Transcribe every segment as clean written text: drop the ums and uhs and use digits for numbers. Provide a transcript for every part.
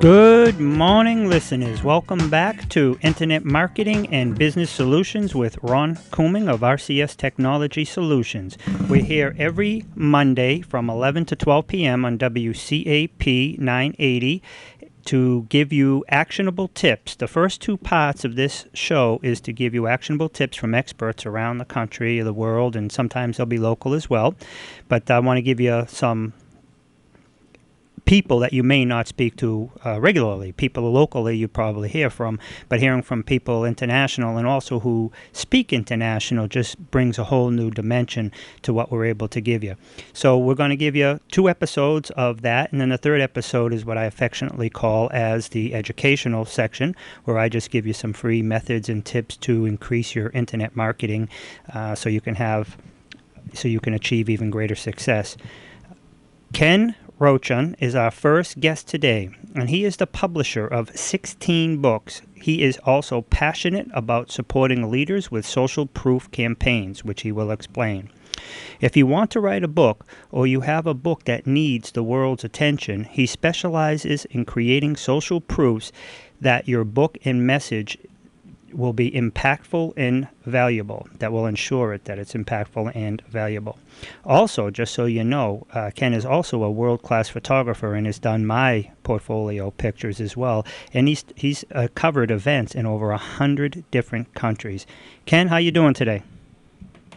Good morning, listeners. Welcome back to Internet Marketing and Business Solutions with Ron Couming of RCS Technology Solutions. We're here every Monday from 11 to 12 p.m. on WCAP 980 to give you actionable tips. The first two parts of this show is to give you actionable tips from experts around the country, the world, and sometimes they'll be local as well. But I want to give you some people that you may not speak to regularly. People locally you probably hear from, but hearing from people international and also who speak international just brings a whole new dimension to what we're able to give you. So we're going to give you 2 episodes of that, and then the third episode is what I affectionately call as the educational section, where I just give you some free methods and tips to increase your internet marketing so you can achieve even greater success. Ken Roachan is our first guest today, and he is the publisher of 16 books. He is also passionate about supporting leaders with social proof campaigns, which he will explain. If you want to write a book, or you have a book that needs the world's attention, he specializes in creating social proofs that your book and message will be impactful and valuable, that will ensure that it's impactful and valuable. Also, just so you know, Ken is also a world-class photographer and has done my portfolio pictures as well, and he's covered events in over 100 different countries. Ken, how you doing today?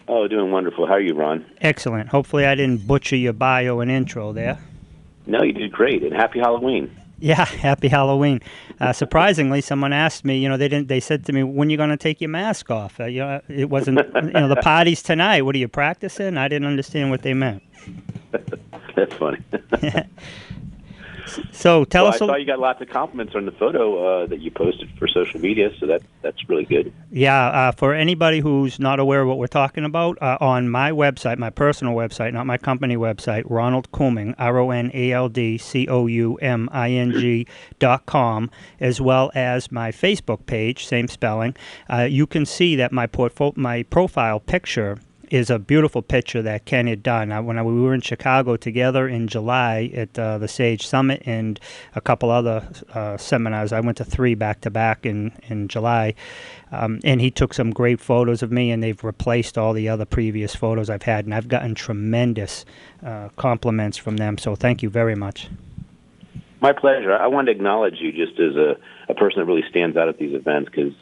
Oh, doing wonderful. How are you, Ron? Excellent. Hopefully I didn't butcher your bio and intro there. No, you did great, and happy Halloween. Yeah, happy Halloween. Surprisingly, someone asked me, they said to me, when are you going to take your mask off? It wasn't, the party's tonight. What are you practicing? I didn't understand what they meant. That's funny. So tell us. I saw you got lots of compliments on the photo that you posted for social media, so that's really good. Yeah, for anybody who's not aware of what we're talking about, on my website, my personal website, not my company website, Ronald Couming, RONALDCOUMING.com, as well as my Facebook page, same spelling, you can see that my profile picture is a beautiful picture that Ken had done. When we were in Chicago together in July at the Sage Summit and a couple other seminars, I went to 3 back-to-back in July, and he took some great photos of me, and they've replaced all the other previous photos I've had, and I've gotten tremendous compliments from them, so thank you very much. My pleasure. I wanted to acknowledge you just as a person that really stands out at these events, because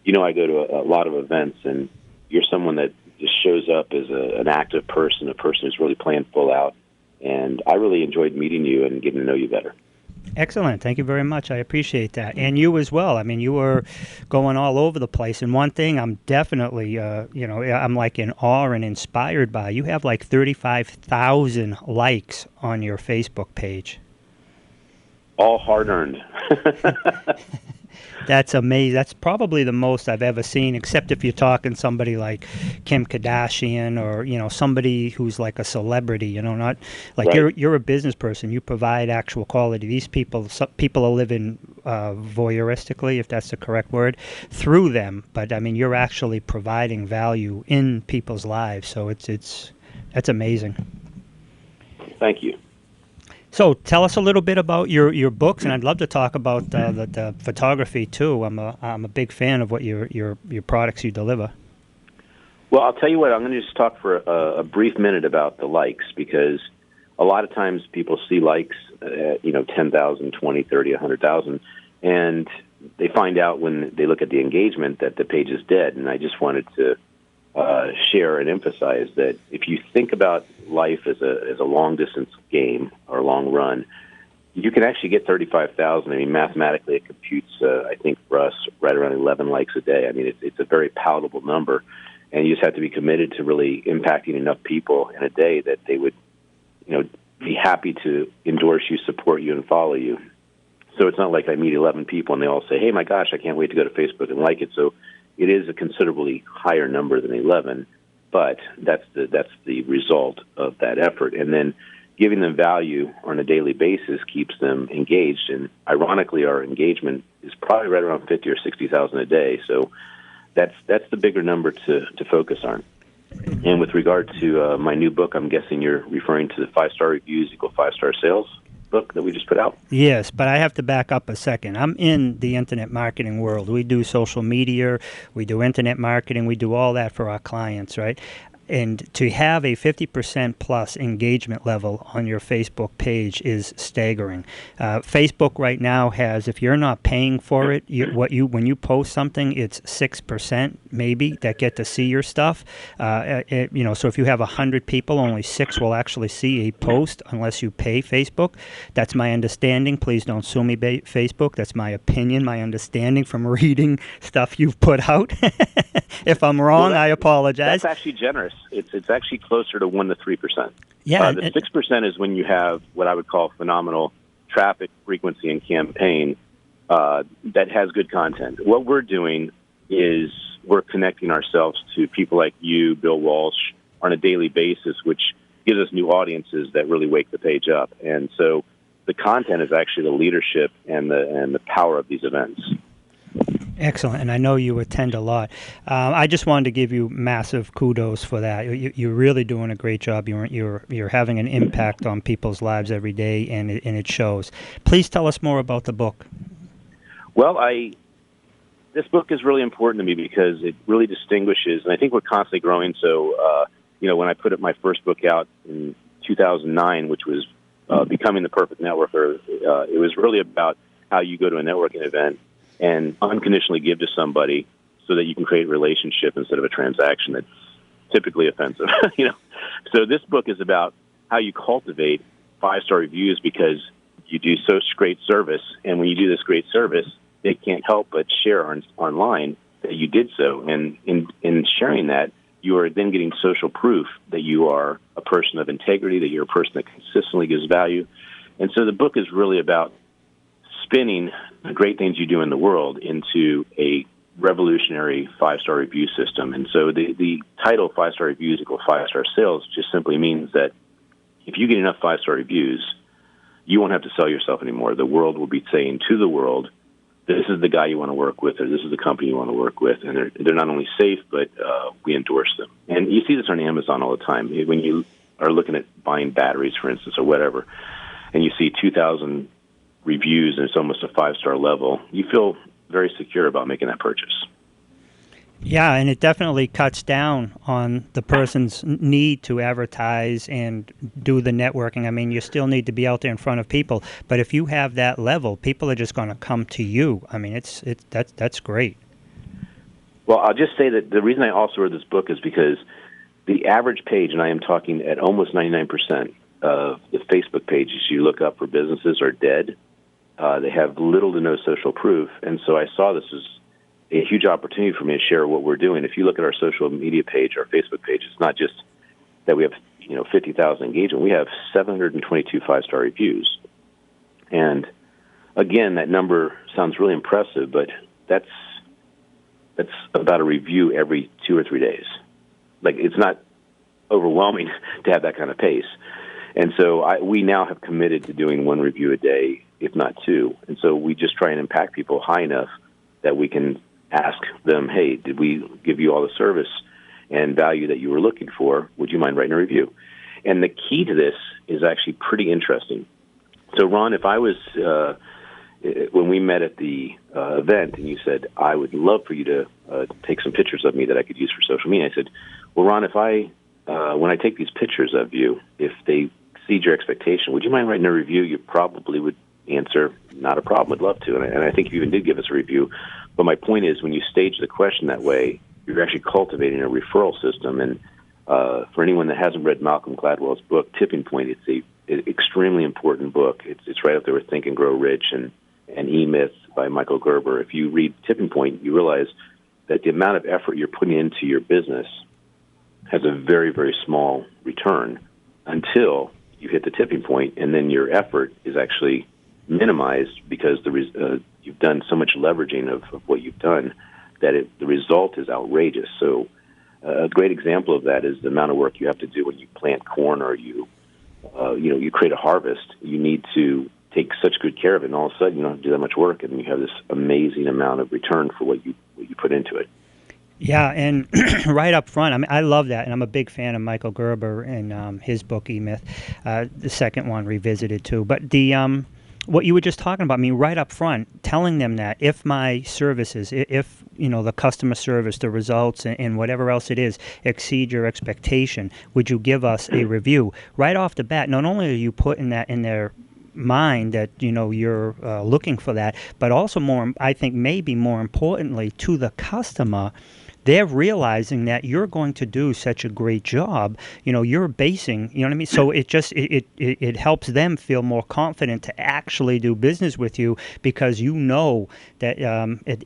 I go to a lot of events, and you're someone that just shows up as an active person, a person who's really playing full out. And I really enjoyed meeting you and getting to know you better. Excellent. Thank you very much. I appreciate that. And you as well. I mean, you were going all over the place. And one thing I'm definitely, I'm like in awe and inspired by, you have like 35,000 likes on your Facebook page. All hard-earned. That's amazing. That's probably the most I've ever seen, except if you're talking somebody like Kim Kardashian or, somebody who's like a celebrity, not like right. You're a business person. You provide actual quality. These people are living voyeuristically, if that's the correct word, through them. But I mean, you're actually providing value in people's lives. So that's amazing. Thank you. So tell us a little bit about your books, and I'd love to talk about the photography too. I'm a big fan of what your products you deliver. Well, I'll tell you what. I'm going to just talk for a brief minute about the likes, because a lot of times people see likes, 10,000, 20, 30, 100,000, and they find out when they look at the engagement that the page is dead. And I just wanted to share and emphasize that if you think about life as a long distance game or a long run, you can actually get 35,000. I mean, mathematically, it computes. I think for us, right around 11 likes a day. I mean, it's a very palatable number, and you just have to be committed to really impacting enough people in a day that they would, be happy to endorse you, support you, and follow you. So it's not like I meet 11 people and they all say, "Hey, my gosh, I can't wait to go to Facebook and like it." So it is a considerably higher number than 11, but that's the result of that effort. And then giving them value on a daily basis keeps them engaged. And ironically, our engagement is probably right around 50 or 60,000 a day. So that's the bigger number to focus on. And with regard to my new book, I'm guessing you're referring to the 5-star reviews equal 5-star sales. book that we just put out? Yes, but I have to back up a second. I'm in the internet marketing world. We do social media, we do internet marketing, we do all that for our clients, right? And to have a 50% plus engagement level on your Facebook page is staggering. Facebook right now has, if you're not paying for it, when you post something, it's 6% maybe that get to see your stuff. So if you have 100 people, only 6 will actually see a post unless you pay Facebook. That's my understanding. Please don't sue me, Facebook. That's my opinion, my understanding from reading stuff you've put out. If I'm wrong, I apologize. That's actually generous. It's actually closer to 1 to 3%. Yeah, the 6% is when you have what I would call phenomenal traffic, frequency, and campaign that has good content. What we're doing is we're connecting ourselves to people like you, Bill Walsh, on a daily basis, which gives us new audiences that really wake the page up. And so the content is actually the leadership and the power of these events. Excellent, and I know you attend a lot. I just wanted to give you massive kudos for that. You're really doing a great job. You're having an impact on people's lives every day, and it shows. Please tell us more about the book. Well, this book is really important to me because it really distinguishes, and I think we're constantly growing. So, when I put my first book out in 2009, which was Becoming the Perfect Networker, it was really about how you go to a networking event and unconditionally give to somebody so that you can create a relationship instead of a transaction that's typically offensive. So this book is about how you cultivate 5-star reviews because you do such great service, and when you do this great service, they can't help but share online that you did so. And in sharing that, you are then getting social proof that you are a person of integrity, that you're a person that consistently gives value. And so the book is really about spinning the great things you do in the world into a revolutionary 5-star review system. And so the title 5-star reviews equal 5-star sales just simply means that if you get enough 5-star reviews, you won't have to sell yourself anymore. The world will be saying to the world, this is the guy you want to work with, or this is the company you want to work with. And they're not only safe, but we endorse them. And you see this on Amazon all the time. When you are looking at buying batteries, for instance, or whatever, and you see 2,000 reviews and it's almost a 5-star level, you feel very secure about making that purchase. Yeah, and it definitely cuts down on the person's need to advertise and do the networking. I mean, you still need to be out there in front of people, but if you have that level, people are just going to come to you. I mean, that's great. Well, I'll just say that the reason I also wrote this book is because the average page, and I am talking at almost 99% of the Facebook pages you look up for businesses are dead. They have little to no social proof, and so I saw this as a huge opportunity for me to share what we're doing. If you look at our social media page, our Facebook page, it's not just that we have 50,000 engagement. We have 722 5-star reviews, and again, that number sounds really impressive, but that's about a review every 2 or 3 days. Like, it's not overwhelming to have that kind of pace. And so we now have committed to doing 1 review a day, if not 2. And so we just try and impact people high enough that we can ask them, hey, did we give you all the service and value that you were looking for? Would you mind writing a review? And the key to this is actually pretty interesting. So, Ron, if I was, when we met at the event and you said, I would love for you to take some pictures of me that I could use for social media, I said, well, Ron, when I take these pictures of you, if they exceed your expectation, would you mind writing a review? You probably would answer, not a problem, I'd love to. And I think you even did give us a review. But my point is, when you stage the question that way, you're actually cultivating a referral system. And for anyone that hasn't read Malcolm Gladwell's book, Tipping Point, it's an extremely important book. It's right up there with Think and Grow Rich and E-Myth by Michael Gerber. If you read Tipping Point, you realize that the amount of effort you're putting into your business has a very, very small return until you hit the tipping point, and then your effort is actually minimized because you've done so much leveraging of what you've done that the result is outrageous. So a great example of that is the amount of work you have to do when you plant corn or you create a harvest. You need to take such good care of it, and all of a sudden you don't have to do that much work, and you have this amazing amount of return for what you put into it. Yeah, and right up front, I mean, I love that, and I'm a big fan of Michael Gerber and his book E-Myth, the second one revisited too. But the what you were just talking about, I mean, right up front, telling them that if my services, if the customer service, the results, and whatever else it is exceed your expectation, would you give us a review? Right off the bat, not only are you putting that in their mind that you're looking for that, but also more, I think, maybe more importantly to the customer, they're realizing that you're going to do such a great job. You're basing, what I mean? So it just, it helps them feel more confident to actually do business with you, because that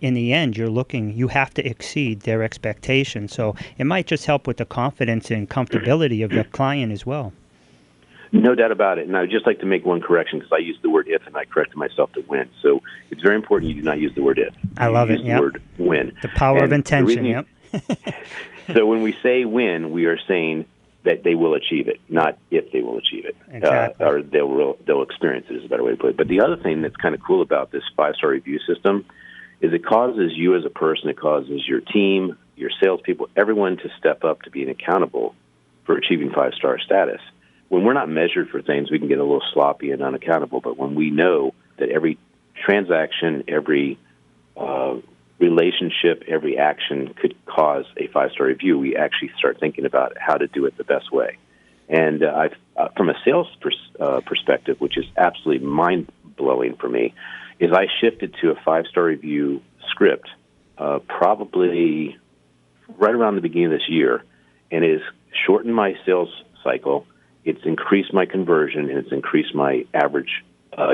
in the end, you have to exceed their expectations. So it might just help with the confidence and comfortability of the client as well. No doubt about it. And I would just like to make one correction, because I used the word if and I corrected myself to when. So it's very important you do not use the word if. I love it. Use the word when. The power of intention. Yep. So when we say when, we are saying that they will achieve it, not if they will achieve it. Exactly. Or they'll experience it, is a better way to put it. But the other thing that's kind of cool about this 5-star review system is it causes you as a person, it causes your team, your salespeople, everyone to step up to being accountable for achieving 5-star status. When we're not measured for things, we can get a little sloppy and unaccountable. But when we know that every transaction, every relationship, every action could cause a 5-star review, we actually start thinking about how to do it the best way. And from a sales perspective, which is absolutely mind-blowing for me, is I shifted to a 5-star review script probably right around the beginning of this year, and it has shortened my sales cycle. It's increased my conversion, and it's increased my average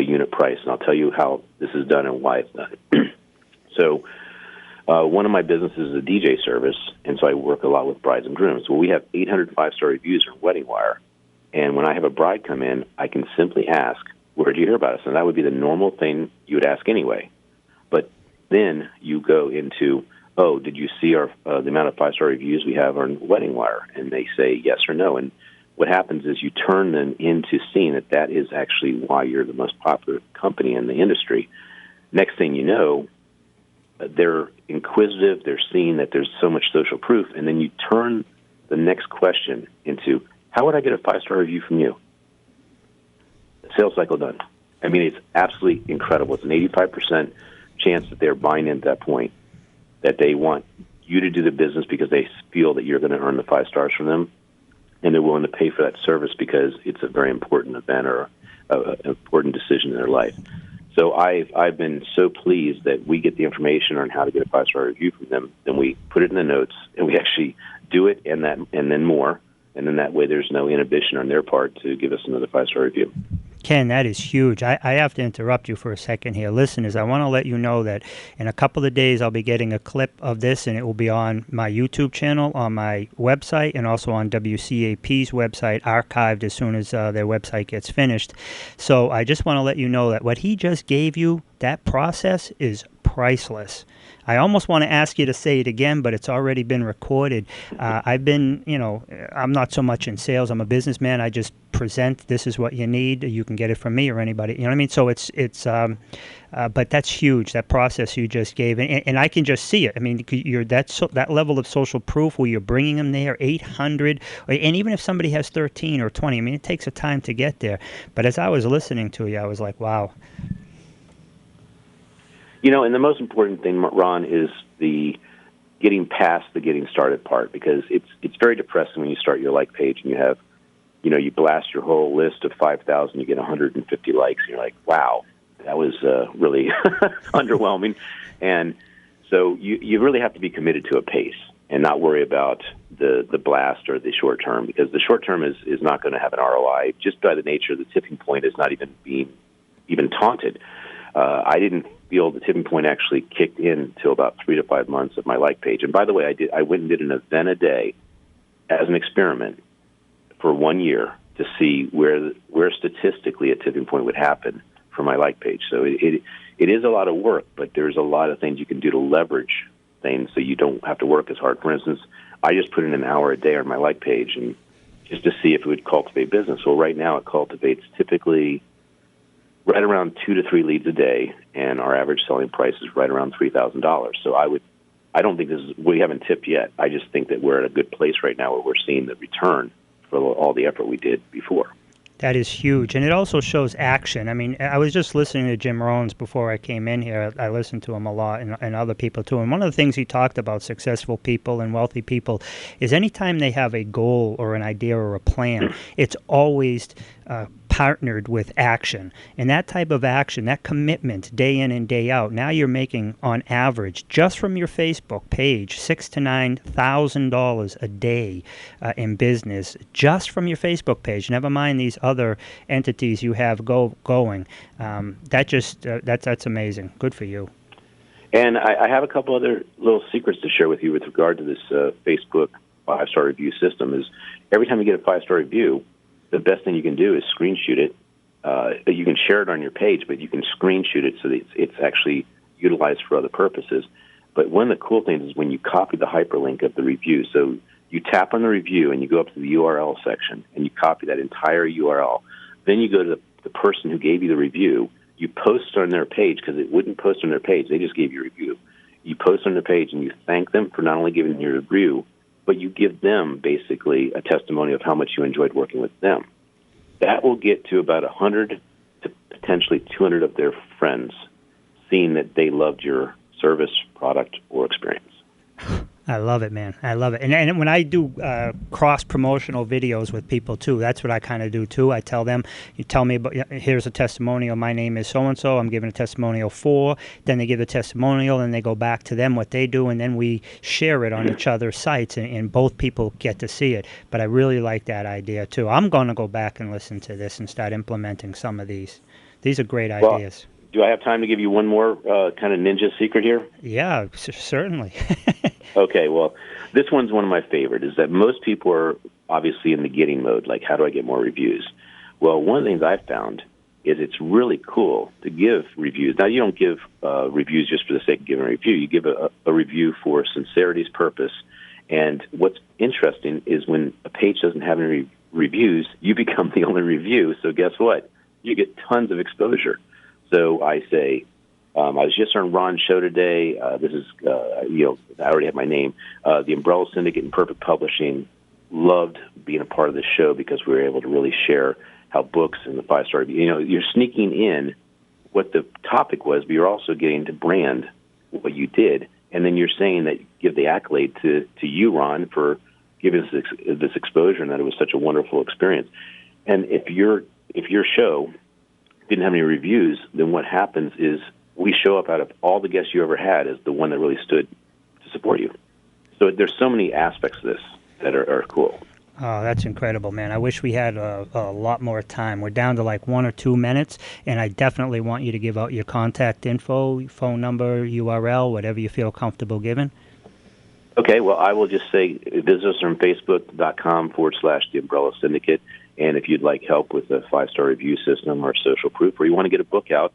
unit price. And I'll tell you how this is done and why it's done. So one of my businesses is a DJ service, and so I work a lot with brides and grooms. Well, we have 800 5-star reviews on Wedding Wire, and when I have a bride come in, I can simply ask, where did you hear about us? And that would be the normal thing you would ask anyway. But then you go into, oh, did you see the amount of 5-star reviews we have on Wedding Wire? And they say yes or no. And what happens is you turn them into seeing that is actually why you're the most popular company in the industry. Next thing you know, they're inquisitive, they're seeing that there's so much social proof, and then you turn the next question into, how would I get a 5-star review from you? Sales cycle done. I mean, it's absolutely incredible. It's an 85% chance that they're buying in at that point, that they want you to do the business because they feel that you're going to earn the 5 stars from them, and they're willing to pay for that service because it's a very important event or an important decision in their life. So I've been so pleased that we get the information on how to get a 5-star review from them, then we put it in the notes, and we actually do it, and then more, and then that way there's no inhibition on their part to give us another 5-star review. Ken, that is huge. I have to interrupt you for a second here. Listeners, I want to let you know that in a couple of days I'll be getting a clip of this, and it will be on my YouTube channel, on my website, and also on WCAP's website, archived as soon as their website gets finished. So I just want to let you know that what he just gave you, that process is priceless. I almost want to ask you to say it again, but it's already been recorded. I've been, I'm not so much in sales. I'm a businessman. I just present, this is what you need. You can get it from me or anybody. You know what I mean? So but that's huge, that process you just gave. And I can just see it. I mean, you're that level of social proof where you're bringing them there, 800, and even if somebody has 13 or 20, I mean, it takes a time to get there. But as I was listening to you, I was like, wow. And the most important thing, Ron, is the getting past the getting started part, because it's very depressing when you start your like page and you have, you blast your whole list of 5,000, you get 150 likes, and you're like, wow, that was really underwhelming. And so you really have to be committed to a pace and not worry about the blast or the short term, because the short term is not going to have an ROI just by the nature of the tipping point is not even being taunted. I didn't feel the tipping point actually kicked in until about 3 to 5 months of my like page. And by the way, I went and did an event a day as an experiment for 1 year to see where statistically a tipping point would happen for my like page. So it is a lot of work, but there's a lot of things you can do to leverage things so you don't have to work as hard. For instance, I just put in an hour a day on my like page and just to see if it would cultivate business. Well, right now it cultivates typically right around 2 to 3 leads a day, and our average selling price is right around $3,000. So I would I don't think we haven't tipped yet. I just think that we're at a good place right now where we're seeing the return for all the effort we did before. That is huge, and it also shows action. I mean, I was just listening to Jim Rohns before I came in here. I listened to him a lot, and other people too. And one of the things he talked about, successful people and wealthy people, is anytime they have a goal or an idea or a plan, it's always partnered with action. And that type of action, that commitment day in and day out, now you're making on average just from your Facebook page $6,000 to $9,000 a day in business, just from your Facebook page. Never mind these other entities you have going. That's amazing. Good for you. And I have a couple other little secrets to share with you with regard to this Facebook 5-star review system. Is every time you get a 5-star review, the best thing you can do is screenshot it. You can share it on your page, but you can screenshot it so that it's actually utilized for other purposes. But one of the cool things is when you copy the hyperlink of the review. So you tap on the review and you go up to the URL section and you copy that entire URL. Then you go to the person who gave you the review. You post on their page, because it wouldn't post on their page. They just gave you a review. You post on their page and you thank them for not only giving you a review, but you give them basically a testimony of how much you enjoyed working with them. That will get to about 100 to potentially 200 of their friends, seeing that they loved your service, product, or experience. I love it, man. I love it. And when I do cross-promotional videos with people, too, that's what I kind of do, too. I tell them, you tell me, about, here's a testimonial. My name is so-and-so. I'm giving a testimonial for. Then they give a testimonial, and they go back to them, what they do, and then we share it on each other's sites, and both people get to see it. But I really like that idea, too. I'm going to go back and listen to this and start implementing some of these. These are great ideas. Do I have time to give you one more kind of ninja secret here? Yeah, certainly. Okay, well, this one's one of my favorite, is that most people are obviously in the getting mode, like, how do I get more reviews? Well, one of the things I've found is it's really cool to give reviews. Now, you don't give reviews just for the sake of giving a review. You give a review for sincerity's purpose. And what's interesting is when a page doesn't have any reviews, you become the only review. So guess what? You get tons of exposure. So I say, I was just on Ron's show today. This is, I already have my name. The Umbrella Syndicate and Perfect Publishing loved being a part of the show because we were able to really share how books and the 5-star, you're sneaking in what the topic was, but you're also getting to brand what you did. And then you're saying that you give the accolade to you, Ron, for giving us this exposure and that it was such a wonderful experience. And if your show didn't have any reviews, then what happens is we show up out of all the guests you ever had as the one that really stood to support you. So there's so many aspects of this that are cool. Oh, that's incredible, man. I wish we had a lot more time. We're down to like 1 or 2 minutes, and I definitely want you to give out your contact info, phone number, URL, whatever you feel comfortable giving. Okay, well, I will just say visit us on Facebook.com/The Umbrella Syndicate. And if you'd like help with a 5-star review system or social proof, or you want to get a book out,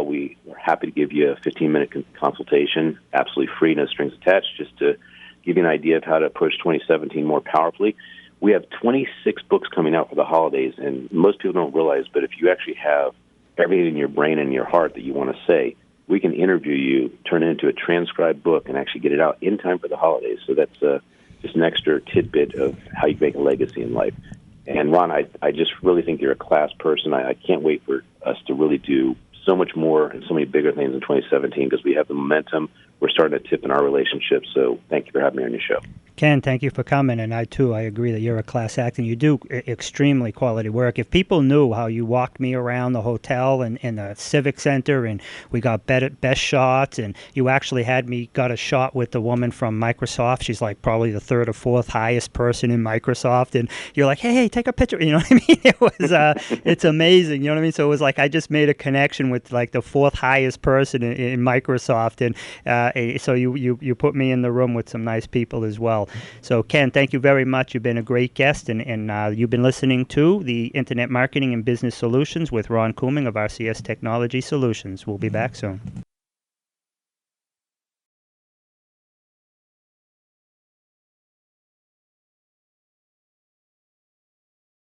we are happy to give you a 15-minute consultation, absolutely free, no strings attached, just to give you an idea of how to push 2017 more powerfully. We have 26 books coming out for the holidays, and most people don't realize, but if you actually have everything in your brain and your heart that you want to say, we can interview you, turn it into a transcribed book, and actually get it out in time for the holidays. So that's just an extra tidbit of how you make a legacy in life. And, Ron, I just really think you're a class person. I can't wait for us to really do so much more and so many bigger things in 2017 because we have the momentum. We're starting to tip in our relationship. So thank you for having me on your show. Ken, thank you for coming, and I agree that you're a class act, and you do extremely quality work. If people knew how you walked me around the hotel and the Civic Center, and we got best shots, and you actually got a shot with the woman from Microsoft. She's like probably the 3rd or 4th highest person in Microsoft, and you're like, hey, take a picture. You know what I mean? It was, it's amazing. You know what I mean? So it was like I just made a connection with like the 4th highest person in Microsoft, and so you put me in the room with some nice people as well. So, Ken, thank you very much. You've been a great guest, and you've been listening to the Internet Marketing and Business Solutions with Ron Couming of RCS Technology Solutions. We'll be back soon.